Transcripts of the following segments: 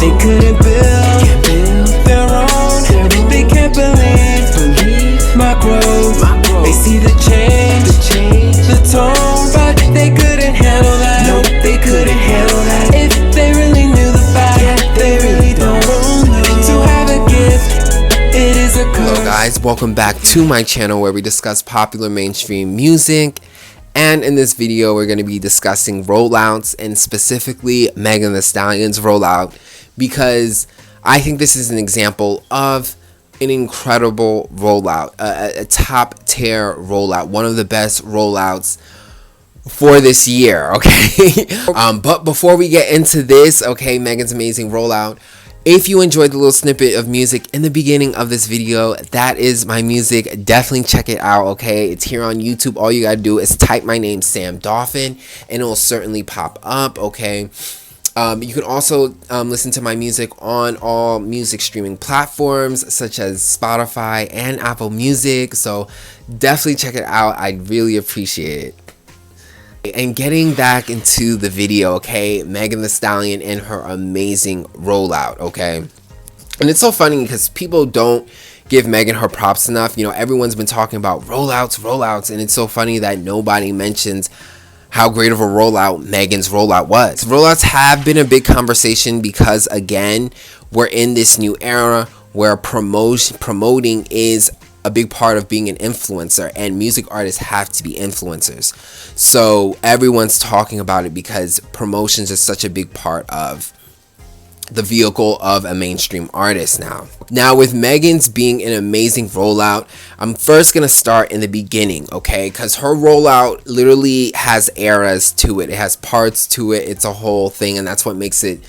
They couldn't build their own. They can't believe my growth. They see the change, the tone, but they couldn't handle that. Nope, they couldn't handle that. If they really knew the fact, they really don't. To have a gift, it is a curse. Hello guys, welcome back to my channel where we discuss popular mainstream music. And in this video, we're going to be discussing rollouts, and specifically Megan Thee Stallion's rollout, because I think this is an example of an incredible rollout, a top tier rollout, one of the best rollouts for this year, okay? But before we get into this, okay, Megan's amazing rollout, if you enjoyed the little snippet of music in the beginning of this video, that is my music. Definitely check it out, okay? It's here on YouTube. All you gotta do is type my name, Sam Dolphin, and it will certainly pop up, okay? You can also listen to my music on all music streaming platforms such as Spotify and Apple Music, so definitely check it out. I'd really appreciate it. And getting back into the video, okay, Megan Thee Stallion and her amazing rollout, okay? And it's so funny because people don't give Megan her props enough. You know, everyone's been talking about rollouts, and it's so funny that nobody mentions how great of a rollout Megan's rollout was. Rollouts have been a big conversation because, again, we're in this new era where promoting is a big part of being an influencer, and music artists have to be influencers. So everyone's talking about it because promotions is such a big part of the vehicle of a mainstream artist now. Now with Megan's being an amazing rollout, I'm first gonna start in the beginning, okay? Because her rollout literally has eras to it. It has parts to it. It's a whole thing, and that's what makes it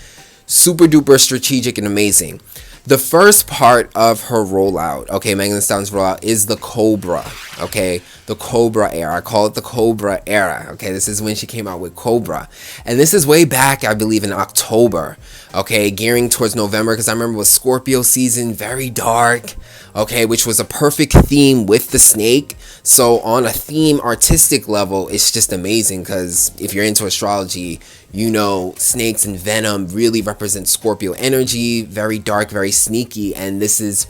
super duper strategic and amazing. The first part of her rollout, okay, Megan Thee Stallion's rollout, is the Cobra, okay? The Cobra era. I call it the Cobra era, okay? This is when she came out with Cobra. And this is way back, I believe, in October, okay? Gearing towards November, because I remember it was Scorpio season, very dark, okay? Which was a perfect theme with the snake. So on a theme artistic level, it's just amazing, because if you're into astrology, you know snakes and venom really represent Scorpio energy, very dark, very sneaky, and this is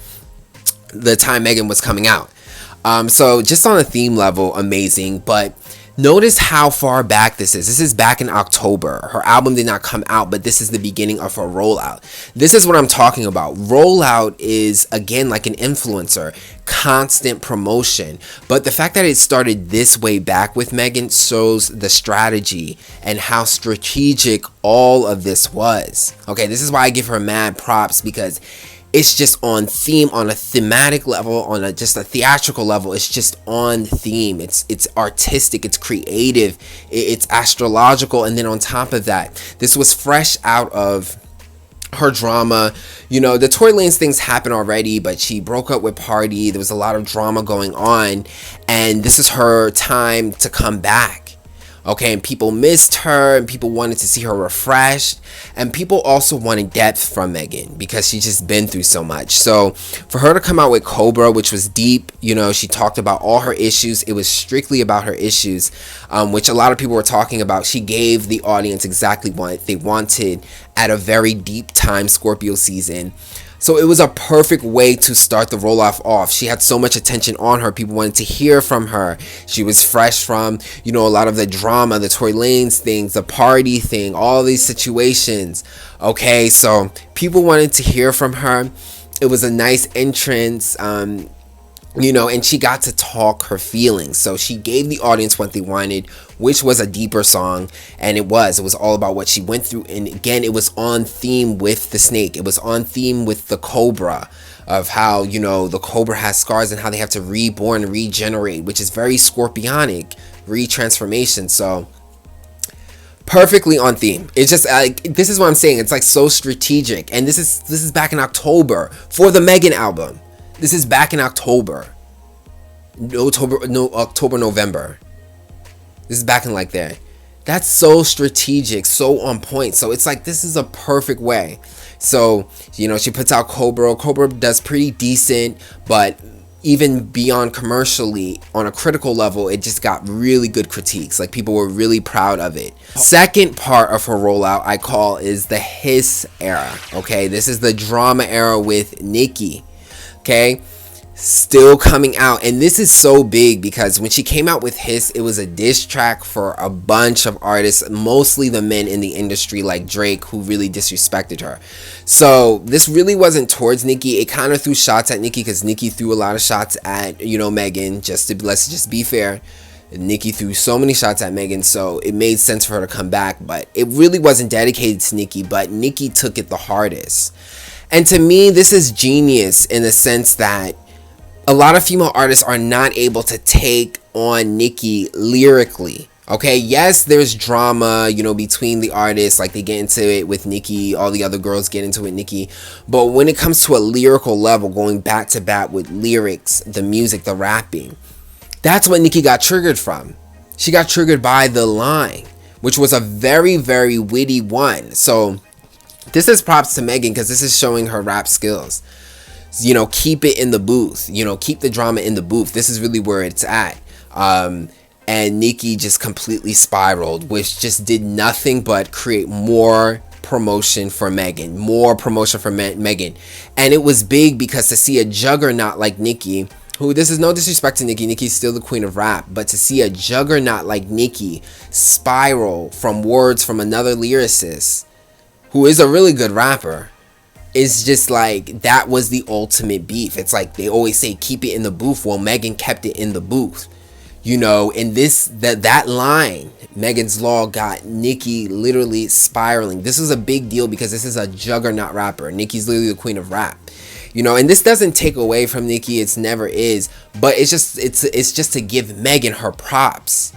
the time Megan was coming out. So just on a theme level, amazing, but notice how far back this is. This is back in October. Her album did not come out, but this is the beginning of her rollout. This is what I'm talking about. Rollout is, again, like an influencer, constant promotion. But the fact that it started this way back with Megan shows the strategy and how strategic all of this was. Okay, this is why I give her mad props, because it's just on theme, on a thematic level, on just a theatrical level. It's just on theme. It's artistic, it's creative, it's astrological, and then on top of that, this was fresh out of her drama. You know, the Tory Lanez things happened already, but she broke up with Party. There was a lot of drama going on, and this is her time to come back. Okay, and people missed her, and people wanted to see her refreshed, and people also wanted depth from Megan because she's just been through so much. So for her to come out with Cobra, which was deep, you know, she talked about all her issues. It was strictly about her issues, which a lot of people were talking about. She gave the audience exactly what they wanted at a very deep time, Scorpio season. So it was a perfect way to start the roll-off off. She had so much attention on her. People wanted to hear from her. She was fresh from, you know, a lot of the drama, the Tory Lanez things, the Party thing, all these situations. Okay, so people wanted to hear from her. It was a nice entrance. You know, and she got to talk her feelings. So she gave the audience what they wanted, which was a deeper song. And it was all about what she went through. And again, it was on theme with the snake. It was on theme with the Cobra, of how, you know, the Cobra has scars and how they have to reborn and regenerate, which is very scorpionic, retransformation. So perfectly on theme. It's just like, this is what I'm saying. It's like so strategic. And this is back in October for the Megan album. This is back in October, November. This is back in like there. That's so strategic, so on point. So it's like, this is a perfect way. So, you know, she puts out Cobra. Cobra does pretty decent, but even beyond commercially, on a critical level, it just got really good critiques. Like, people were really proud of it. Second part of her rollout I call is the hiss era. Okay, this is the drama era with Nicki. Okay, still coming out, and this is so big because when she came out with Hiss, it was a diss track for a bunch of artists, mostly the men in the industry like Drake, who really disrespected her. So this really wasn't towards Nicki. It kind of threw shots at Nicki because Nicki threw a lot of shots at, you know, Megan. Let's just be fair, Nicki threw so many shots at Megan, so it made sense for her to come back. But it really wasn't dedicated to Nicki, but Nicki took it the hardest. And to me, this is genius in the sense that a lot of female artists are not able to take on Nicki lyrically. Okay, yes, there's drama, you know, between the artists, like they get into it with Nicki, all the other girls get into it with Nicki. But when it comes to a lyrical level, going back to back with lyrics, the music, the rapping, that's what Nicki got triggered from. She got triggered by the line, which was a very, very witty one. So this is props to Megan because this is showing her rap skills. You know, keep it in the booth. You know, keep the drama in the booth. This is really where it's at. And Nicki just completely spiraled, which just did nothing but create more promotion for Megan. More promotion for Megan. And it was big because to see a juggernaut like Nicki, who, this is no disrespect to Nicki, Nicki's still the queen of rap, but to see a juggernaut like Nicki spiral from words from another lyricist, who is a really good rapper, it's just like, that was the ultimate beef. It's like they always say, keep it in the booth. Well, Megan kept it in the booth, you know. And that line, Megan's Law, got Nicki literally spiraling. This is a big deal because this is a juggernaut rapper. Nicki's literally the queen of rap, you know. And this doesn't take away from Nicki. It's never is, but it's just to give Megan her props.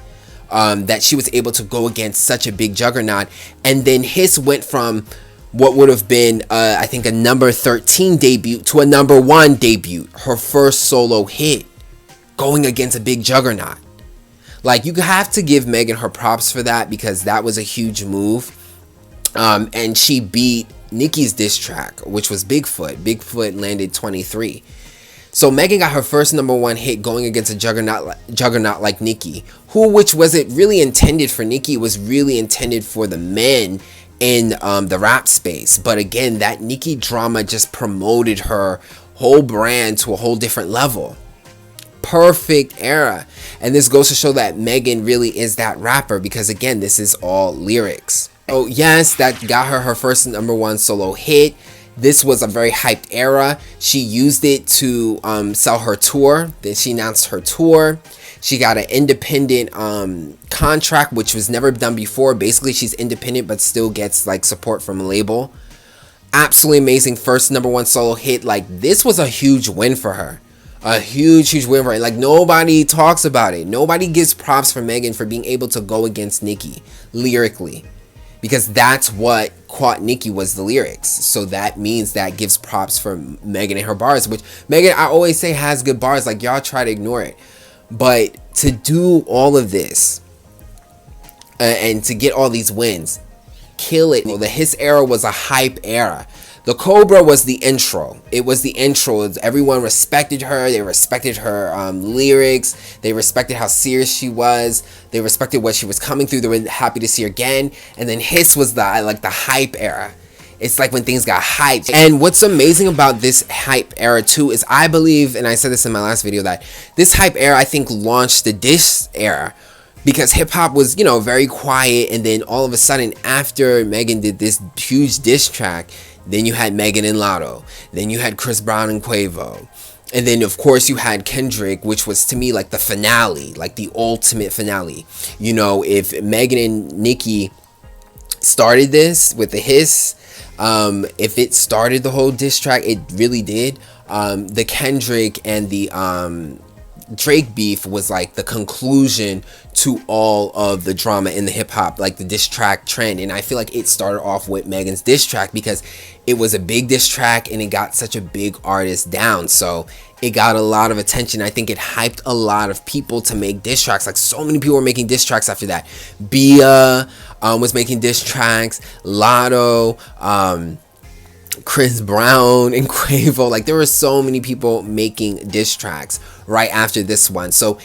That she was able to go against such a big juggernaut. And then Hiss went from what would have been, I think, a number 13 debut to a number 1 debut. Her first solo hit, going against a big juggernaut. Like, you have to give Megan her props for that because that was a huge move. And she beat Nicki's diss track, which was Bigfoot. Bigfoot landed 23. So Megan got her first number 1 hit going against a juggernaut like Nicki, which wasn't really intended for Nicki. It was really intended for the men in the rap space. But again, that Nicki drama just promoted her whole brand to a whole different level. Perfect era. And this goes to show that Megan really is that rapper because, again, this is all lyrics. Oh yes, that got her first number 1 solo hit. This was a very hyped era. She used it to sell her tour. Then she announced her tour. She got an independent contract, which was never done before. Basically, she's independent but still gets like support from a label. Absolutely amazing first number 1 solo hit. Like, this was a huge win for her. A huge win for her. Like, nobody talks about it. Nobody gives props for Megan for being able to go against Nicki lyrically. Because that's what caught Nicki, was the lyrics. So that means that gives props for Megan and her bars. Which Megan, I always say, has good bars. Like, y'all try to ignore it. But to do all of this and to get all these wins, kill it. Well, the Hiss era was a hype era. The Cobra was the intro. It was the intro. Everyone respected her. They respected her lyrics. They respected how serious she was. They respected what she was coming through. They were happy to see her again. And then Hiss was the hype era. It's like when things got hyped. And what's amazing about this hype era too is, I believe, and I said this in my last video, that this hype era, I think, launched the diss era. Because hip hop was, you know, very quiet, and then all of a sudden, after Megan did this huge diss track, then you had Megan and Lotto. Then you had Chris Brown and Quavo. And then, of course, you had Kendrick, which was, to me, like the finale, like the ultimate finale. You know, if Megan and Nicki started this with the Hiss, if it started the whole diss track, it really did. The Kendrick and the Drake beef was like the conclusion to all of the drama in the hip hop, like the diss track trend. And I feel like it started off with Megan's diss track because it was a big diss track and it got such a big artist down. So it got a lot of attention. I think it hyped a lot of people to make diss tracks. Like, so many people were making diss tracks after that. Bia was making diss tracks. Lotto, Chris Brown and Quavo. Like, there were so many people making diss tracks right after this one. So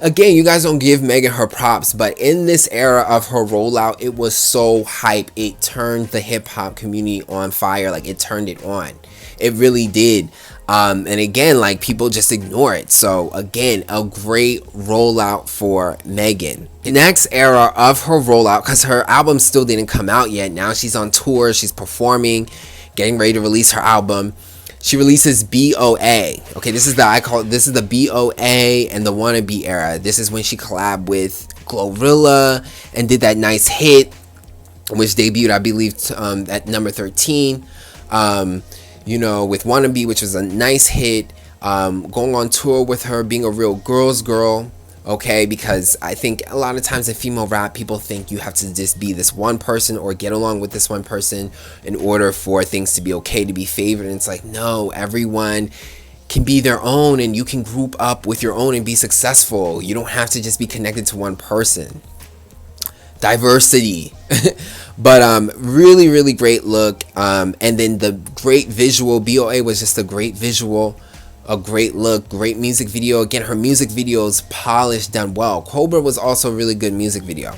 again, you guys don't give Megan her props, but in this era of her rollout, it was so hype. It turned the hip hop community on fire. Like, it turned it on. It really did. And again, like, people just ignore it. So again, a great rollout for Megan. The next era of her rollout, because her album still didn't come out yet. Now she's on tour, she's performing, getting ready to release her album. She releases BOA. Okay, this is the BOA and the Wannabe era. This is when she collabed with Glorilla and did that nice hit, which debuted, I believe, at number 13. You know, with Wannabe, which was a nice hit. Going on tour with her, being a real girl's girl. Okay, because I think a lot of times in female rap, people think you have to just be this one person or get along with this one person in order for things to be okay, to be favored. And it's like, no, everyone can be their own, and you can group up with your own and be successful. You don't have to just be connected to one person. Diversity. But really, really great look. And then the great visual. BOA was just a great visual, a great look, great music video. Again, her music video is polished, done well. Cobra was also a really good music video.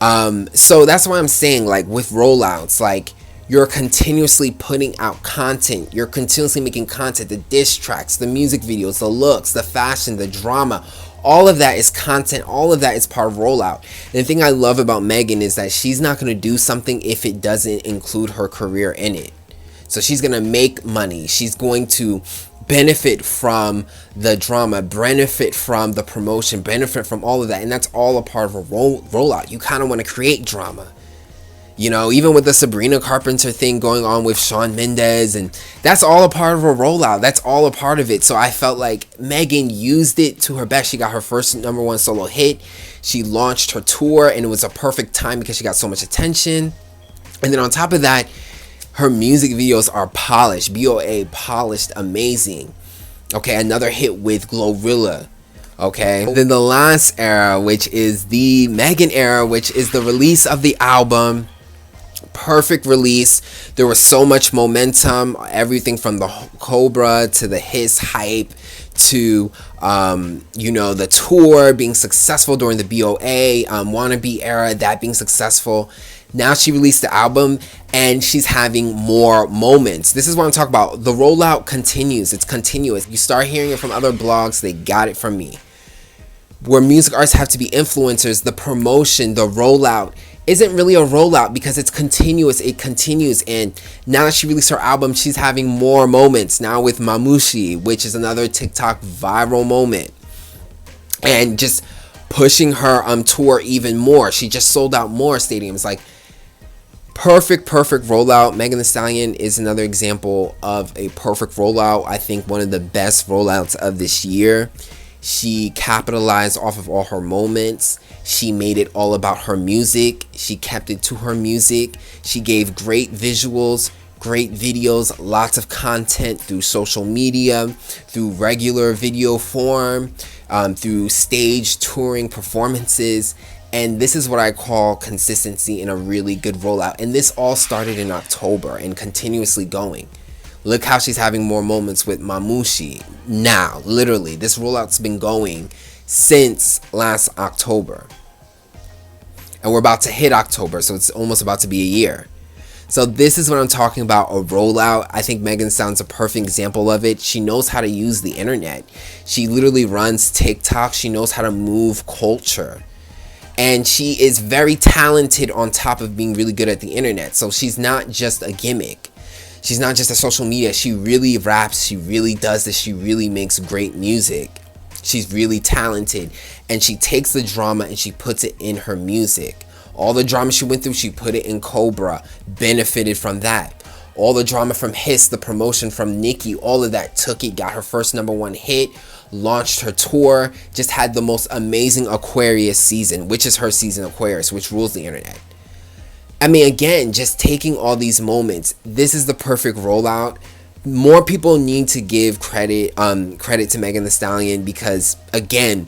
So that's why I'm saying, like, with rollouts, like, you're continuously putting out content. You're continuously making content. The diss tracks, the music videos, the looks, the fashion, the drama. All of that is content. All of that is part of rollout. And the thing I love about Megan is that she's not going to do something if it doesn't include her career in it. So she's going to make money. She's going to benefit from the drama, benefit from the promotion, benefit from all of that. And that's all a part of a rollout. You kind of want to create drama. You know, even with the Sabrina Carpenter thing going on with Shawn Mendes, and that's all a part of a rollout. That's all a part of it. So I felt like Megan used it to her best. She got her first #1 solo hit. She launched her tour, and it was a perfect time because she got so much attention. And then on top of that, her music videos are polished. BOA polished, amazing. Okay, another hit with Glorilla. Okay, then the last era, which is the Megan era, which is the release of the album. Perfect release. There was so much momentum. Everything from the Cobra to the Hiss hype to you know, the tour being successful during the BOA Wannabe era, that being successful. Now she released the album and she's having more moments. This is what I'm talking about. The rollout continues. It's continuous. You start hearing it from other blogs. They got it from me. Where music artists have to be influencers, the promotion, the rollout isn't really a rollout because it's continuous. It continues. And now that she released her album, she's having more moments. Now with Mamushi, which is another TikTok viral moment. And just pushing her tour even more. She just sold out more stadiums. Like, perfect rollout. Megan Thee Stallion is another example of a perfect rollout. I think one of the best rollouts of this year. She capitalized off of all her moments. She made it all about her music. She kept it to her music. She gave great visuals, great videos, lots of content through social media, through regular video form, through stage touring performances. And this is what I call consistency in a really good rollout. And this all started in October and continuously going. Look how she's having more moments with Mamushi now. Literally, this rollout's been going since last October. And we're about to hit October, so it's almost about to be a year. So this is what I'm talking about, a rollout. I think Megan sounds a perfect example of it. She knows how to use the internet. She literally runs TikTok. She knows how to move culture. And she is very talented on top of being really good at the internet. So she's not just a gimmick. She's not just a social media. She really raps. She really does this. She really makes great music. She's really talented. And she takes the drama and she puts it in her music. All the drama she went through, she put it in Cobra. Benefited from that. All the drama from Hiss, the promotion from Nicki, all of that, took it, got her first #1 hit, launched her tour, just had the most amazing Aquarius season, which is her season, Aquarius, which rules the internet. I mean, again, just taking all these moments, this is the perfect rollout. More people need to give credit to Megan Thee Stallion because, again,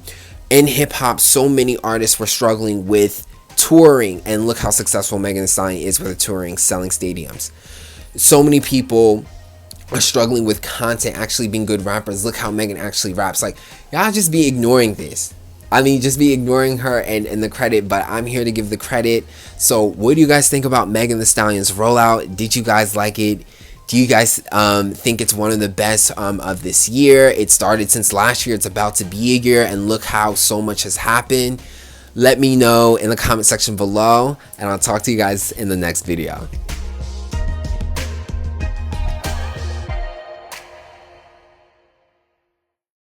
in hip-hop, so many artists were struggling with touring, and look how successful Megan Thee Stallion is with touring, selling stadiums. so many people are struggling with content, actually being good rappers. Look how Megan actually raps. Like, y'all just be ignoring this. I mean, just be ignoring her and the credit, but I'm here to give the credit. So what do you guys think about Megan Thee Stallion's Rollout? Did you guys like it? Do you guys think it's one of the best of this year? It started since last year. It's about to be a year, and look how so much has happened. Let me know in the comment section below, and I'll talk to you guys in the next video.